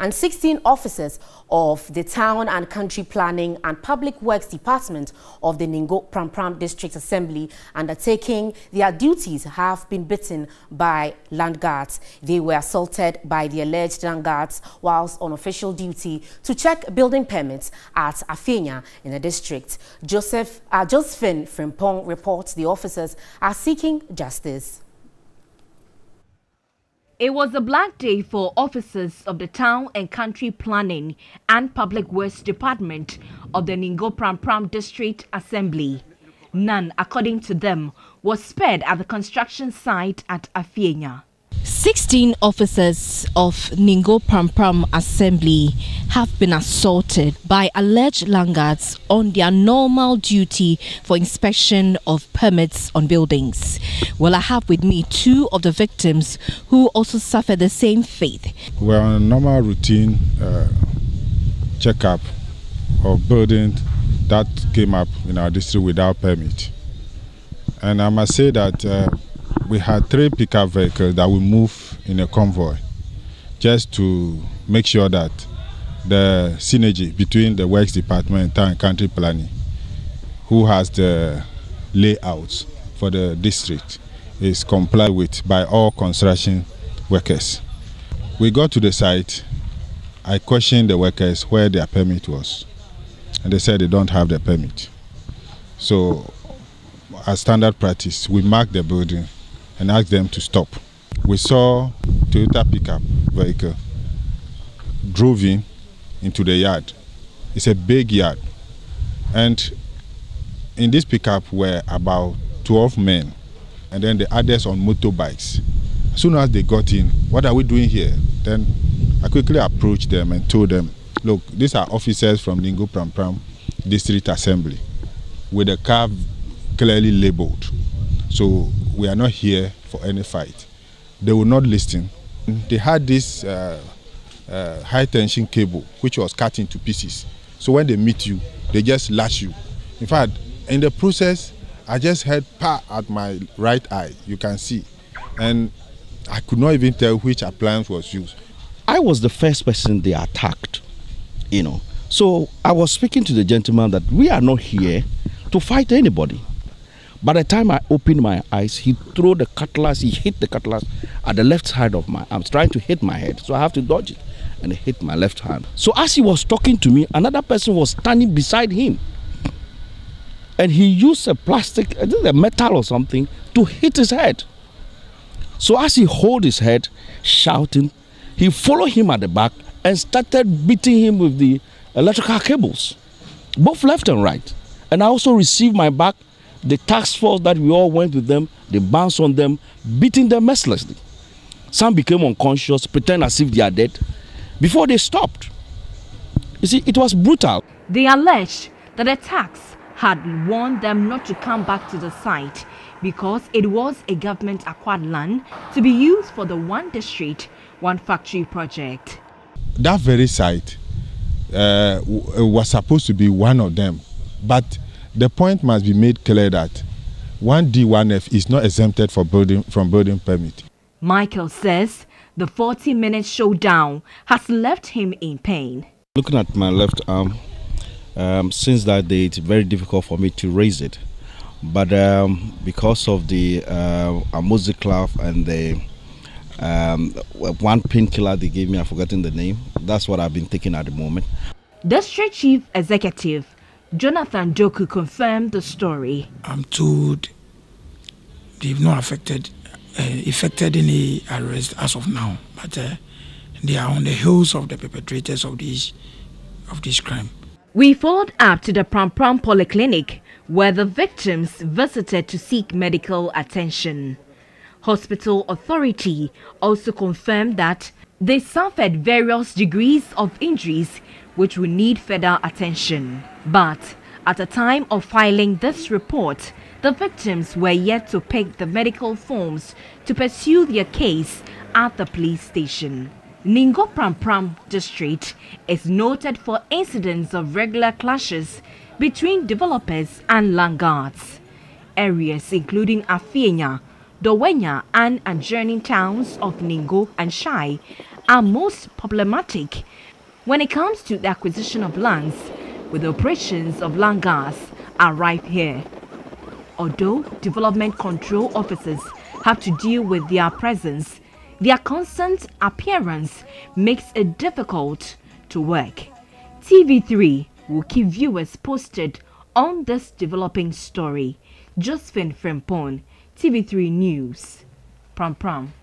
and 16 officers of the Town and Country Planning and Public Works Department of the Ningo Pram District Assembly undertaking their duties have been beaten by land guards. They were assaulted by the alleged land guards whilst on official duty to check building permits at Afenya in the district. Josephine Frimpong reports the officers are seeking justice. It was a black day for officers of the Town and Country Planning and Public Works Department of the Ningo Pram District Assembly. None, according to them, was spared at the construction site at Afenya. 16 officers of Ningo Pram Assembly have been assaulted by alleged land guards on their normal duty for inspection of permits on buildings. Well, I have with me two of the victims who also suffered the same fate. We're on a normal routine checkup of buildings that came up in our district without permit. And I must say that we had 3 pickup vehicles that will move in a convoy just to make sure that the synergy between the Works Department and Town and Country Planning, who has the layouts for the district, is complied with by all construction workers. We got to the site. I questioned the workers where their permit was, and they said they don't have the permit. So, as standard practice, we marked the building and asked them to stop. We saw Toyota pickup vehicle drove into the yard. It's a big yard, and in this pickup were about 12 men, and then the others on motorbikes. As soon as they got in, what are we doing here? Then I quickly approached them and told them, look, these are officers from Ningo Pram District Assembly with a car clearly labeled. So we are not here for any fight. They will not listen. They had this high tension cable which was cut into pieces. So when they meet you, they just lash you. In fact, in the process, I just had power at my right eye, you can see. And I could not even tell which appliance was used. I was the first person they attacked, you know. So I was speaking to the gentleman that we are not here to fight anybody. By the time I opened my eyes, he threw the cutlass, he hit the cutlass at the left side of my arm, trying to hit my head. So I have to dodge it, and it hit my left hand. So as he was talking to me, another person was standing beside him. And he used a plastic, I think a metal or something, to hit his head. So as he held his head, shouting, he followed him at the back and started beating him with the electrical cables, both left and right. And I also received my back. The task force that we all went with them, they bounced on them, beating them mercilessly. Some became unconscious, pretend as if they are dead, before they stopped. You see, it was brutal. They alleged that attacks had warned them not to come back to the site because it was a government-acquired land to be used for the One District, One Factory project. That very site was supposed to be one of them, but the point must be made clear that 1D, 1F is not exempted from building permit. Michael says the 40-minute showdown has left him in pain. Looking at my left arm, since that day it's very difficult for me to raise it. But because of the amoxiclav and the one painkiller they gave me, I've forgotten the name, that's what I've been taking at the moment. District Chief Executive Jonathan Doku confirmed the story. I'm told they've not effected any arrest as of now, but they are on the heels of the perpetrators of this crime. We followed up to the Pram Polyclinic, where the victims visited to seek medical attention. Hospital authority also confirmed that they suffered various degrees of injuries which will need further attention. But at the time of filing this report, the victims were yet to pick the medical forms to pursue their case at the police station. Ningo Pram district is noted for incidents of regular clashes between developers and land guards. Areas including Afenya, Dowenya and adjoining towns of Ningo and Shai are most problematic when it comes to the acquisition of lands, with the operations of land gas are rife here. Although development control officers have to deal with their presence, their constant appearance makes it difficult to work. TV3 will keep viewers posted on this developing story. Josephine Frempong, TV3 News, Pram Pram.